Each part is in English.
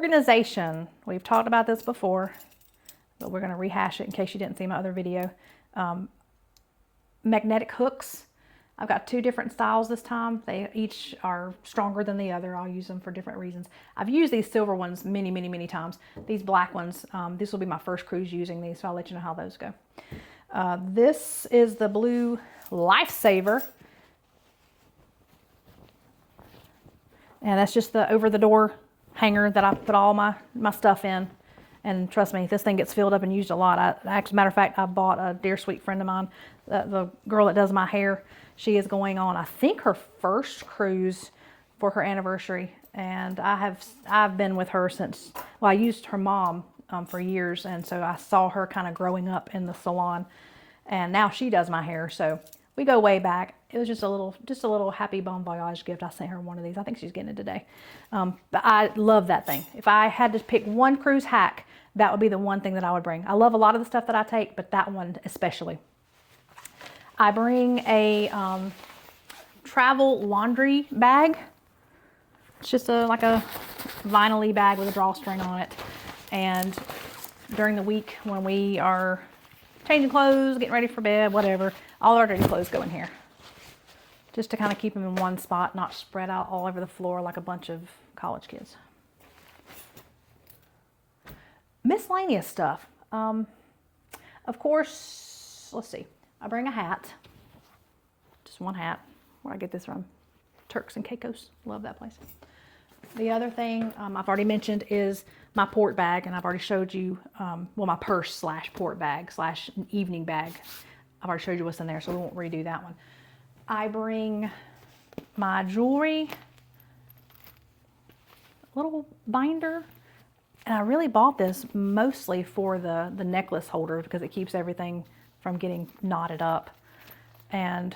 organization. We've talked about this before, but we're going to rehash it in case you didn't see my other video. Magnetic hooks. I've got 2 different styles this time. They each are stronger than the other. I'll use them for different reasons. I've used these silver ones many, many, many times. These black ones, this will be my first cruise using these, so I'll let you know how those go. This is the blue Lifesaver. And that's just the over-the-door hanger that I put all my stuff in. And trust me, this thing gets filled up and used a lot. As a matter of fact, I bought a dear sweet friend of mine, the girl that does my hair. She is going on, I think, her first cruise for her anniversary. And I've been with her since, well, I used her mom for years. And so I saw her kind of growing up in the salon. And now she does my hair. So we go way back. It was just a little happy bon voyage gift. I sent her one of these. I think she's getting it today. But I love that thing. If I had to pick one cruise hack, that would be the one thing that I would bring. I love a lot of the stuff that I take, but that one especially. I bring a travel laundry bag. It's just like a vinyl-y bag with a drawstring on it. And during the week when we are changing clothes, getting ready for bed, whatever, all our dirty clothes go in here. Just to kind of keep them in one spot, not spread out all over the floor like a bunch of college kids. Miscellaneous stuff. Of course, let's see. I bring a hat. Just one hat. Where I get this from? Turks and Caicos. Love that place. The other thing I've already mentioned is my port bag, and I've already showed you, well, my purse slash port bag slash evening bag. I've already showed you what's in there, so we won't redo that one. I bring my jewelry, little binder, and I really bought this mostly for the necklace holder because it keeps everything from getting knotted up. And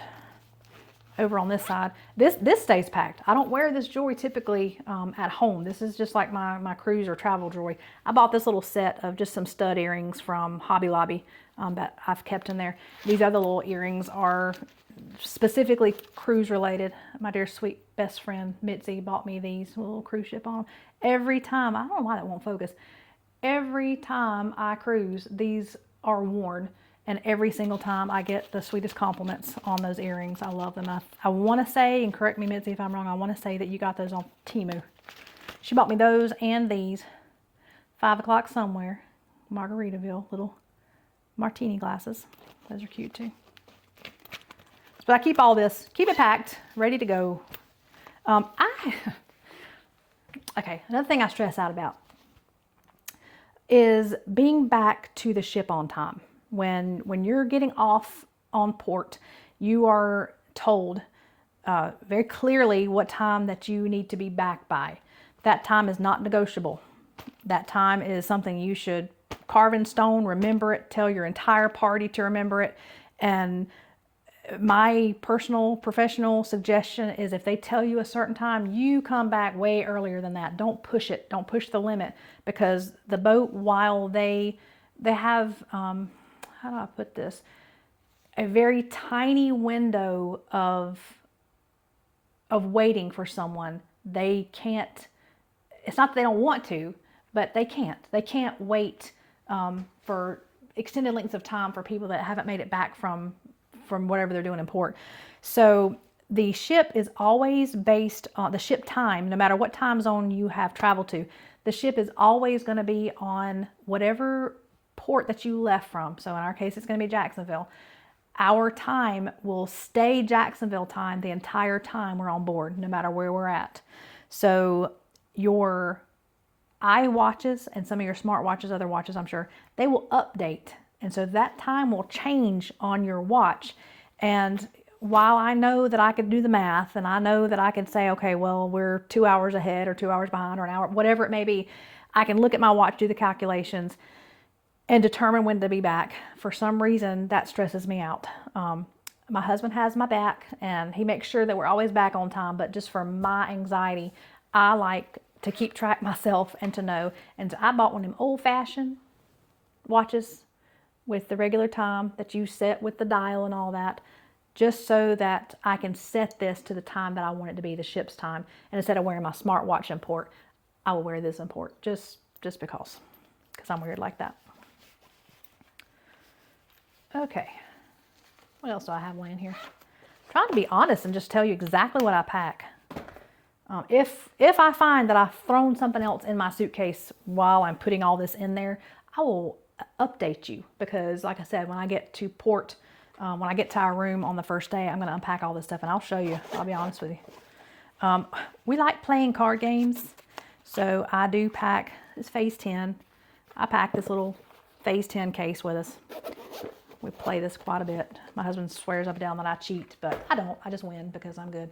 over on this side, this stays packed. I don't wear this jewelry typically at home. This is just like my cruise or travel jewelry. I bought this little set of just some stud earrings from Hobby Lobby that I've kept in there. These other little earrings are specifically cruise related. My dear sweet best friend Mitzi bought me these with a little cruise ship on. Every time, I don't know why that won't focus. Every time I cruise, these are worn. And every single time I get the sweetest compliments on those earrings. I love them. I want to say, and correct me Mitzi if I'm wrong, I want to say that you got those on Temu. She bought me those and these. 5 o'clock somewhere. Margaritaville, little martini glasses. Those are cute too. But I keep all this, keep it packed, ready to go. Okay, another thing I stress out about is being back to the ship on time. When you're getting off on port, you are told very clearly what time that you need to be back by. That time is not negotiable. That time is something you should carve in stone, remember it, tell your entire party to remember it. And my personal professional suggestion is if they tell you a certain time, you come back way earlier than that. Don't push it. Don't push the limit, because the boat, while they have, how do I put this? A very tiny window of waiting for someone. They can't, it's not that they don't want to, but they can't. They can't wait for extended lengths of time for people that haven't made it back from whatever they're doing in port. So the ship is always based on the ship time, no matter what time zone you have traveled to. The ship is always going to be on whatever port that you left from. So in our case, it's going to be Jacksonville. Our time will stay Jacksonville time the entire time we're on board, no matter where we're at. So your iWatches and some of your smart watches, other watches, I'm sure, they will update. And so that time will change on your watch. And while I know that I could do the math and I know that I can say, okay, well, we're 2 hours ahead or 2 hours behind or an hour, whatever it may be, I can look at my watch, do the calculations, and determine when to be back. For some reason, that stresses me out. My husband has my back and he makes sure that we're always back on time. But just for my anxiety, I like to keep track myself and to know. And so I bought one of them old-fashioned watches with the regular time that you set with the dial and all that, just so that I can set this to the time that I want it to be, the ship's time. And instead of wearing my smartwatch in port, I will wear this in port just because I'm weird like that. Okay, what else do I have laying here? I'm trying to be honest and just tell you exactly what I pack. If I find that I've thrown something else in my suitcase while I'm putting all this in there, I will update you, because like I said, when I get to port, when I get to our room on the first day, I'm going to unpack all this stuff and I'll show you. I'll be honest with you. We like playing card games, so I do pack this Phase 10. I pack this little Phase 10 case with us. We play this quite a bit. My husband swears up and down that I cheat, but I don't. I just win because I'm good.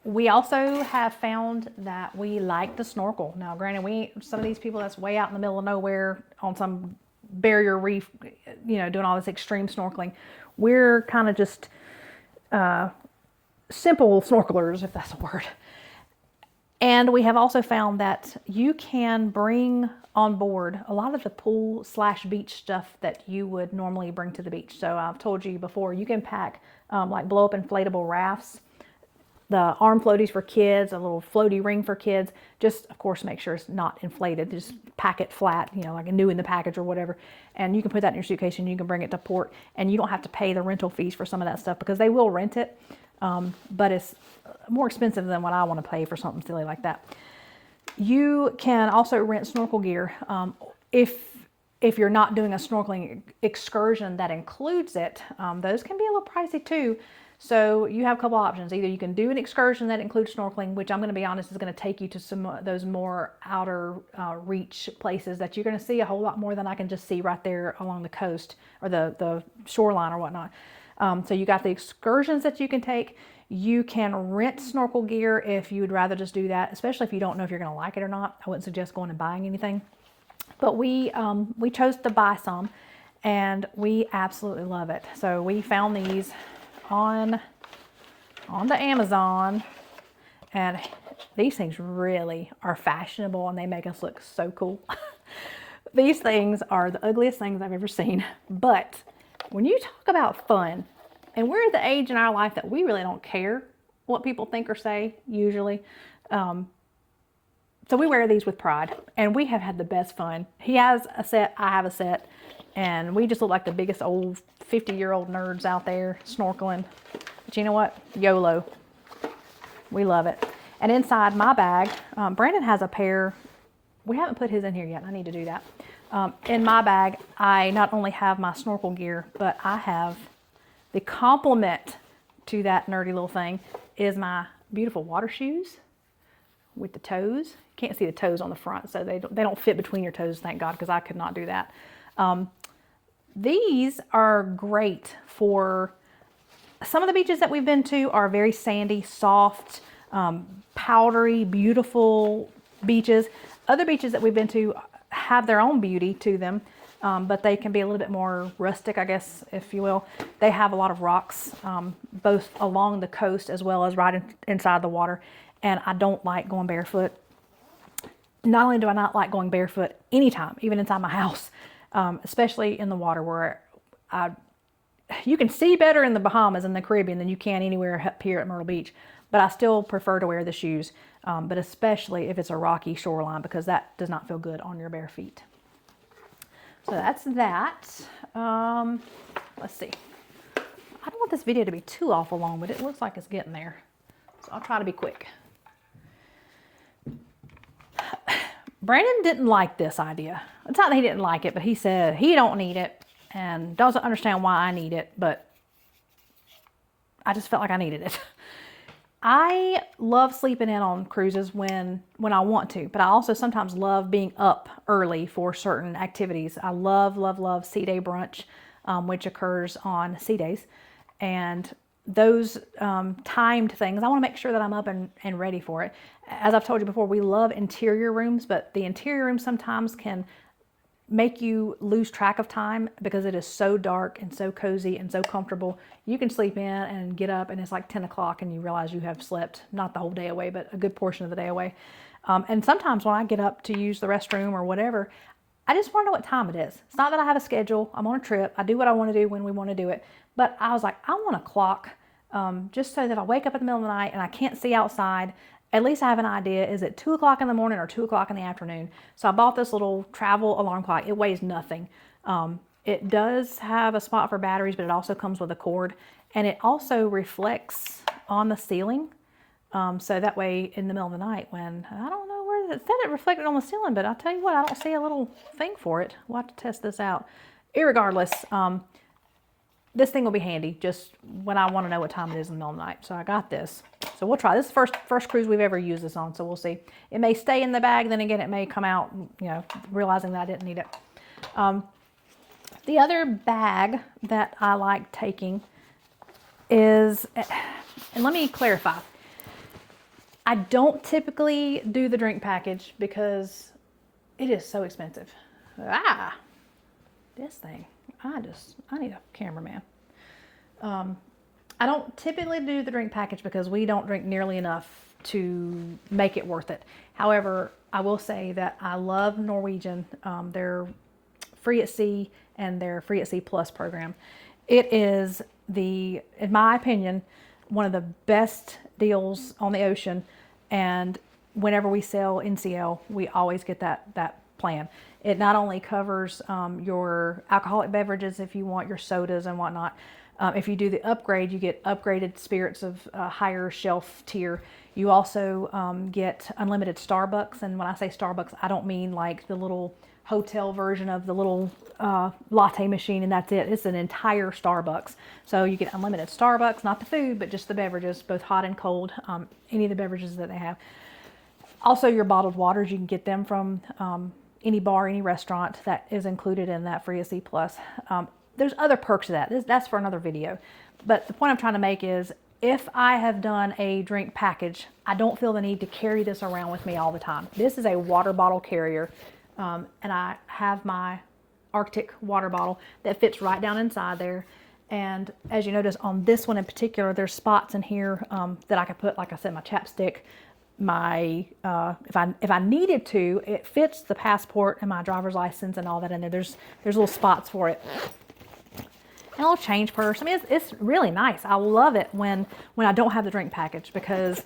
We also have found that we like to snorkel. Now, granted, we ain't some of these people that's way out in the middle of nowhere on some barrier reef, you know, doing all this extreme snorkeling. We're kind of just simple snorkelers, if that's a word. And we have also found that you can bring on board a lot of the pool/beach stuff that you would normally bring to the beach. So I've told you before, you can pack like blow up inflatable rafts, the arm floaties for kids, a little floaty ring for kids. Just, of course, make sure it's not inflated. Just pack it flat, you know, like a new in the package or whatever. And you can put that in your suitcase and you can bring it to port. And you don't have to pay the rental fees for some of that stuff, because they will rent it. But it's more expensive than what I want to pay for something silly like that. You can also rent snorkel gear. If you're not doing a snorkeling excursion that includes it, those can be a little pricey too. So you have a couple options. Either you can do an excursion that includes snorkeling, which I'm going to be honest is going to take you to some of those more outer reach places that you're going to see a whole lot more than I can just see right there along the coast or the shoreline or whatnot. So you got the excursions that you can take. You can rent snorkel gear if you would rather just do that, especially if you don't know if you're going to like it or not. I wouldn't suggest going and buying anything. But we chose to buy some, and we absolutely love it. So we found these on the Amazon, and these things really are fashionable and they make us look so cool. These things are the ugliest things I've ever seen, but when you talk about fun, and we're at the age in our life that we really don't care what people think or say usually, so we wear these with pride, and we have had the best fun. He has a set, I have a set, and we just look like the biggest old 50-year-old nerds out there snorkeling. But you know what? YOLO. We love it. And inside my bag, Brandon has a pair. We haven't put his in here yet. I need to do that. In my bag, I not only have my snorkel gear, but I have the complement to that nerdy little thing is my beautiful water shoes with the toes. Can't see the toes on the front, so they don't fit between your toes, thank God, because I could not do that. These are great for some of the beaches that we've been to are very sandy, soft, powdery, beautiful beaches. Other beaches that we've been to have their own beauty to them, but they can be a little bit more rustic, I guess, if you will. They have a lot of rocks, both along the coast as well as right inside the water. And I don't like going barefoot. Not only do I not like going barefoot anytime, even inside my house, especially in the water where you can see better in the Bahamas and the Caribbean than you can anywhere up here at Myrtle Beach. But I still prefer to wear the shoes, but especially if it's a rocky shoreline, because that does not feel good on your bare feet. So that's that. Let's see. I don't want this video to be too awful long, but it looks like it's getting there. So I'll try to be quick. Brandon didn't like this idea. It's not that he didn't like it, but he said he don't need it and doesn't understand why I need it, but I just felt like I needed it. I love sleeping in on cruises when I want to, but I also sometimes love being up early for certain activities. I love, love, love sea day brunch, which occurs on sea days. And those timed things, I want to make sure that I'm up and ready for it. As I've told you before, we love interior rooms, but the interior rooms sometimes can make you lose track of time because it is so dark and so cozy and so comfortable. You can sleep in and get up and it's like 10 o'clock and you realize you have slept, not the whole day away, but a good portion of the day away. And sometimes when I get up to use the restroom or whatever, I just want to know what time it is. It's not that I have a schedule. I'm on a trip. I do what I want to do when we want to do it. But I was like, I want a clock just so that if I wake up in the middle of the night and I can't see outside, at least I have an idea, is it 2 o'clock in the morning or 2 o'clock in the afternoon? So I bought this little travel alarm clock. It weighs nothing. It does have a spot for batteries, but it also comes with a cord, and it also reflects on the ceiling. So that way in the middle of the night when, I don't know where it said it reflected on the ceiling, but I'll tell you what, I don't see a little thing for it. We'll have to test this out. Irregardless, this thing will be handy just when I want to know what time it is in the middle of the night. So I got this. So we'll try. This is the first cruise we've ever used this on, so we'll see. It may stay in the bag, then again it may come out, you know, realizing that I didn't need it. The other bag that I like taking is, and let me clarify, I don't typically do the drink package because it is so expensive. This thing, I need a cameraman. I don't typically do the drink package because we don't drink nearly enough to make it worth it. However, I will say that I love Norwegian, their Free at Sea and their Free at Sea Plus program. It is in my opinion, one of the best deals on the ocean, and whenever we sell NCL, we always get that plan. It not only covers your alcoholic beverages if you want your sodas and whatnot. If you do the upgrade, you get upgraded spirits of higher shelf tier. You also get unlimited Starbucks, and when I say Starbucks, I don't mean like the little hotel version of the little latte machine and that's it. It's an entire Starbucks. So you get unlimited Starbucks, not the food, but just the beverages, both hot and cold, any of the beverages that they have. Also your bottled waters, you can get them from any bar, any restaurant. That is included in that Free at Sea Plus. There's other perks to that. That's for another video. But the point I'm trying to make is, if I have done a drink package, I don't feel the need to carry this around with me all the time. This is a water bottle carrier. And I have my Arctic water bottle that fits right down inside there. And as you notice on this one in particular, there's spots in here that I could put, like I said, my chapstick, my if I needed to, it fits the passport and my driver's license and all that in there. There's little spots for it. And a little change purse. I mean, it's really nice. I love it when I don't have the drink package, because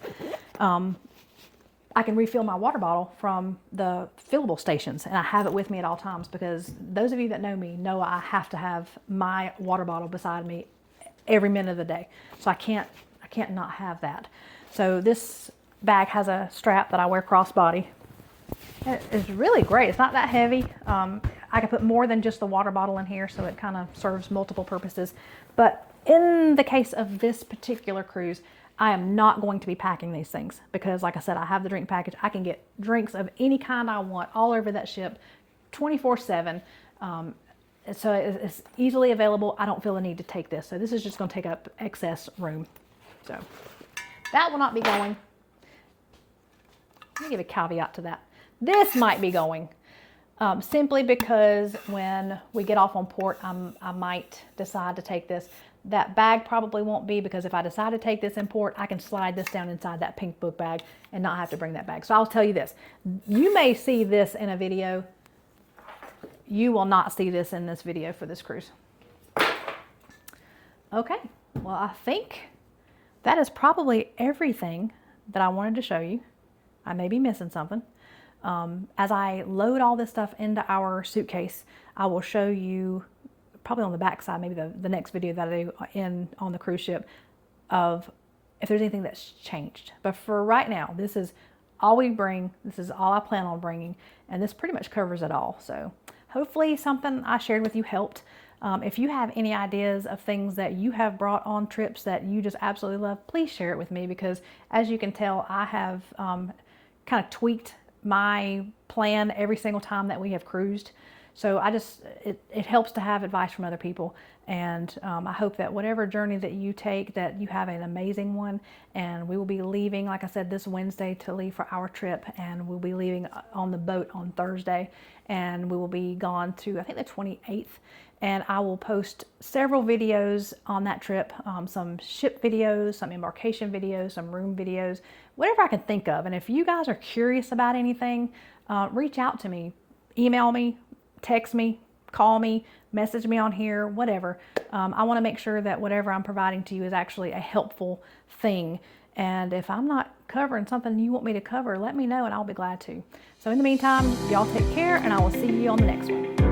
I can refill my water bottle from the fillable stations, and I have it with me at all times, because those of you that know me know I have to have my water bottle beside me every minute of the day. So I can't not have that. So this bag has a strap that I wear crossbody. It's really great. It's not that heavy. I can put more than just the water bottle in here, so it kind of serves multiple purposes. But in the case of this particular cruise, I am not going to be packing these things because, like I said, I have the drink package. I can get drinks of any kind I want all over that ship 24/7. So it's easily available. I don't feel the need to take this. So this is just going to take up excess room. So that will not be going. Let me give a caveat to that. This might be going simply because when we get off on port, I might decide to take this. That bag probably won't be, because if I decide to take this in port, I can slide this down inside that pink book bag and not have to bring that bag. So I'll tell you this, you may see this in a video. You will not see this in this video for this cruise. Okay, well, I think that is probably everything that I wanted to show you. I may be missing something. As I load all this stuff into our suitcase, I will show you, probably on the back side, maybe the next video that I do on the cruise ship, of if there's anything that's changed. But for right now, this is all we bring. This is all I plan on bringing, and this pretty much covers it all. So hopefully something I shared with you helped. If you have any ideas of things that you have brought on trips that you just absolutely love, please share it with me, because as you can tell, I have kind of tweaked my plan every single time that we have cruised. So it helps to have advice from other people. And I hope that whatever journey that you take, that you have an amazing one. And we will be leaving, like I said, this Wednesday to leave for our trip. And we'll be leaving on the boat on Thursday. And we will be gone to, I think, the 28th. And I will post several videos on that trip, some ship videos, some embarkation videos, some room videos, whatever I can think of. And if you guys are curious about anything, reach out to me, email me, text me, call me, message me on here, whatever. I want to make sure that whatever I'm providing to you is actually a helpful thing. And if I'm not covering something you want me to cover, let me know and I'll be glad to. So in the meantime, y'all take care, and I will see you on the next one.